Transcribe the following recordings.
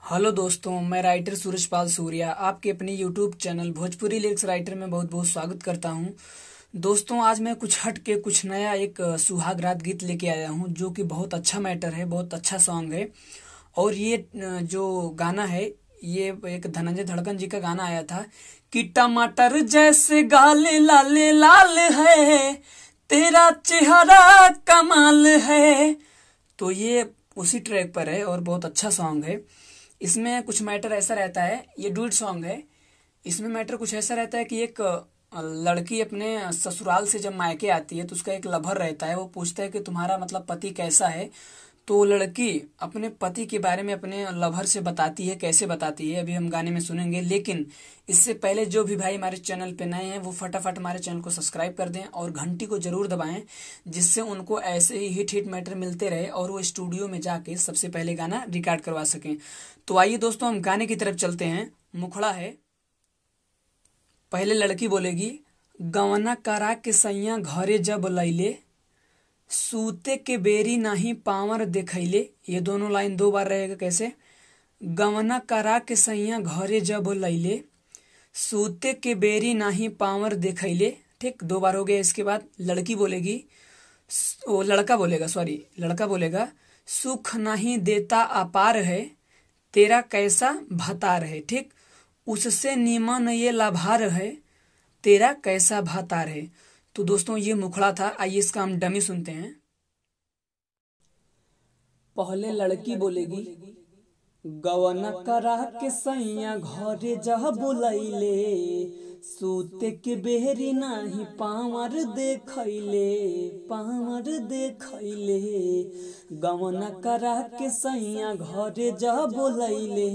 Hello दोस्तों, मैं writer सूरज पाल सूर्या आपके अपने YouTube channel Bhojpuri lyrics writer में बहुत बहुत स्वागत करता हूं। दोस्तों, आज मैं कुछ हट के कुछ नया एक सुहाग रात गीत लेके आया हूं जो कि बहुत अच्छा मैटर है, बहुत अच्छा सॉन्ग है। और ये जो गाना है ये एक धनंजय धड़कन जी का गाना आया था कि टमाटर जैसे गाल लाल लाल है, तेरा चेहरा कमाल है। तो ये उसी ट्रैक पर है और बहुत अच्छा सॉन्ग है। इसमें कुछ मैटर ऐसा रहता है, ये डुएट सॉन्ग है। इसमें मैटर कुछ ऐसा रहता है कि एक लड़की अपने ससुराल से जब मायके आती है तो उसका एक लवर रहता है। वो पूछता है कि तुम्हारा मतलब पति कैसा है। तो लड़की अपने पति के बारे में अपने लवर से बताती है। कैसे बताती है अभी हम गाने में सुनेंगे, लेकिन इससे पहले जो भी भाई हमारे चैनल पे नए हैं वो फटाफट हमारे चैनल को सब्सक्राइब कर दें और घंटी को जरूर दबाएं, जिससे उनको ऐसे ही हिट मैटर मिलते रहे और वो स्टूडियो में जाके सबसे पहले गाना रिकॉर्ड करवा सकें। तो आइए दोस्तों, हम गाने की तरफ चलते हैं। मुखड़ा है। पहले लड़की बोलेगी, गवना करा के सैया घरे जब लैले, सूते के बेरी नाही पावर देखैले। ये दोनों लाइन दो बार रहेगा। कैसे? गवना करा के सैया घरे जब लैले, सूते के बेरी नाही पावर देखैले। ठीक, दो बार हो गया। इसके बाद लड़की बोलेगी, वो लड़का बोलेगा, सॉरी लड़का बोलेगा, सुख नहीं देता अपार है, तेरा कैसा भतार है। ठीक, उससे नीमन ये लाभार है, तेरा कैसा भतार है। तो दोस्तों, ये मुखड़ा था। आइए इसका हम डमी सुनते हैं। पहले लड़की बोलेगी, गवना करा के सैया घरे जह बुलैले, सूते के बेहरी नाही पावर देखैले, पावर देखैले। गवना करा के सैया घरे जह बुलैले,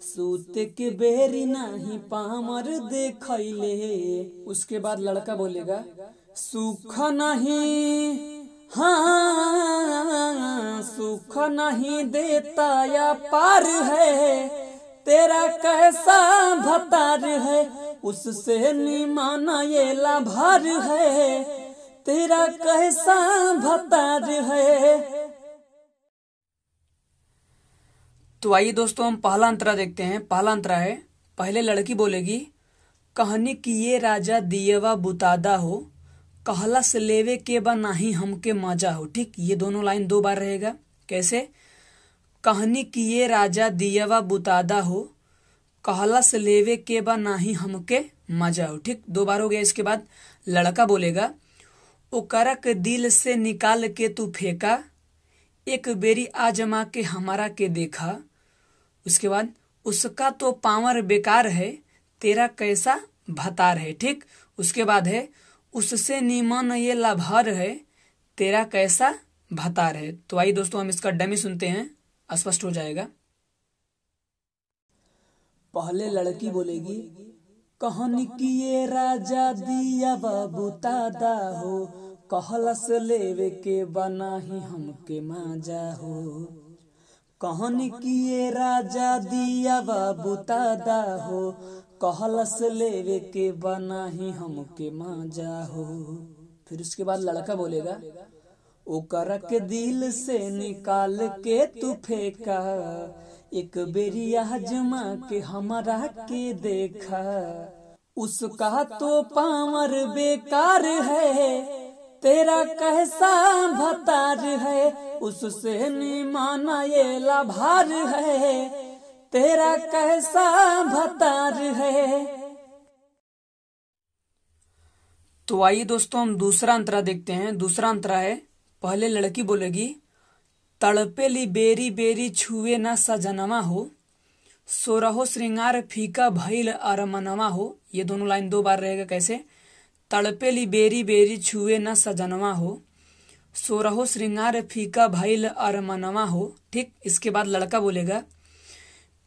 सूते के बेहरी नाही पावर देखैले। उसके बाद लड़का बोलेगा, सुख नहीं, हाँ सुख नहीं देता या पार है, तेरा कैसा भतार है, उससे निमाना ये लाभार है, तेरा कैसा भतार है। तो आइए दोस्तों, हम पहला अंतरा देखते हैं। पहला अंतरा है, पहले लड़की बोलेगी, कहनी कि ये राजा दियवा बुतादा हो, कहला से लेवे के बा नाही हमके मजा हो। ठीक, ये दोनों लाइन दो बार रहेगा। कैसे? कहनी कि ये राजा दियवा बुतादा हो, कहला से लेवे के बा नाही हमके मजा हो। ठीक, दो बार हो गया। इसके बाद लड़का बोलेगा, ओकरा के दिल से निकाल के तू फेंका, एक बेरी आजमा के हमारा के देखा। उसके बाद उसका तो पावर बेकार है, तेरा कैसा भतार है। ठीक, उसके बाद है, उससे नीमन ये लाभार है, तेरा कैसा भतार है। तो आइए दोस्तों, हम इसका डमी सुनते हैं, स्पष्ट हो जाएगा। पहले लड़की बोलेगी, कहनी कि ये राजा दिया बाबू तादा हो, कहलस लेवे के बना ही हमके माजा हो। कहनी कि ये राजा दिया बाबू तादा हो, कहलस लेवे के बना ही हमके माजा हो। फिर उसके बाद लड़का बोलेगा, ओकरा के दिल से निकाल के तू फेंका, एक बेरी आजमा के हमारा के देखा। उसका तो पावर बेकार है, तेरा कैसा भतार है, उससे निमाना ये लाभार है, तेरा कैसा भतार है। तो आइए दोस्तों, हम दूसरा अंतरा देखते हैं। दूसरा अंतरा है, पहले लड़की बोलेगी, तड़पेली बेरी बेरी छुए ना सजनवा हो, सोरहो श्रृंगार फीका भइल अरमनवा हो। ये दोनों लाइन दो बार रहेगा। कैसे? तड़पेली बेरी बेरी छुए ना सजनवा हो, सोरहो श्रृंगार फीका भइल अरमनवा हो। ठीक, इसके बाद लड़का बोलेगा,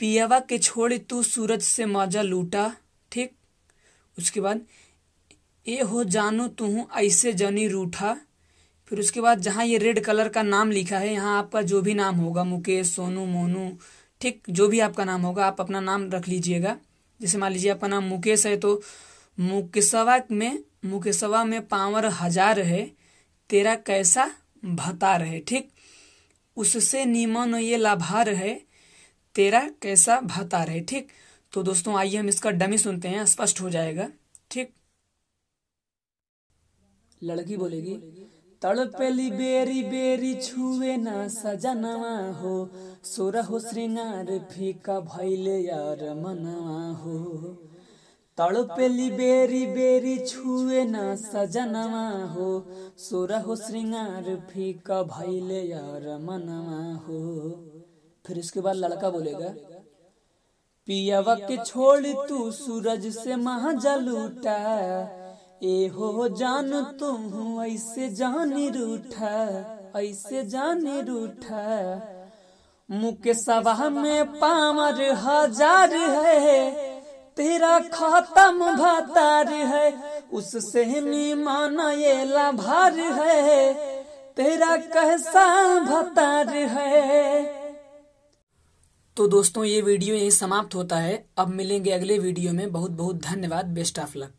पियावा के छोड़ तू सूरज से मजा लूटा। ठीक, उसके बाद ए हो जानू तू ऐसे जनी रूठा। फिर उसके बाद जहाँ ये रेड कलर का नाम लिखा है, यहाँ आपका जो भी नाम होगा, मुकेश, सोनू, मोनू, ठीक, जो भी आपका नाम होगा आप अपना नाम रख लीजिएगा। जैसे मान लीजिए आपका नाम मुकेश है तो मुकेशवा में पावर 1000 है, तेरा कैसा भतार है। ठीक, उससे नीमन ये लाभार है, तेरा कैसा भातार है। ठीक, तो दोस्तों आइए हम इसका डमी सुनते हैं, स्पष्ट हो जाएगा। ठीक, लड़की बोलेगी, तड़पेली बेरी बेरी छुए ना सजनवा हो, सोरहो श्रृंगार फीका भइले यार मनवा हो। तड़पेली बेरी बेरी छुए ना सजनवा हो, सोरहो श्रृंगार फीका भइले यार मनवा हो। फिर इसके बाद लड़का बोलेगा, पियावा के छोड़ तू सूरज से महाजा लूटा, ए हो जान तुम ऐसे जानी रूठा, ऐसे जानी रूठा। मुके सभा में पामर हजार है, तेरा खत्म भातार है, उससे माना ये लाभार है, तेरा कैसा भातार है। तो दोस्तों ये वीडियो यही समाप्त होता है। अब मिलेंगे अगले वीडियो में। बहुत बहुत धन्यवाद। Best of luck.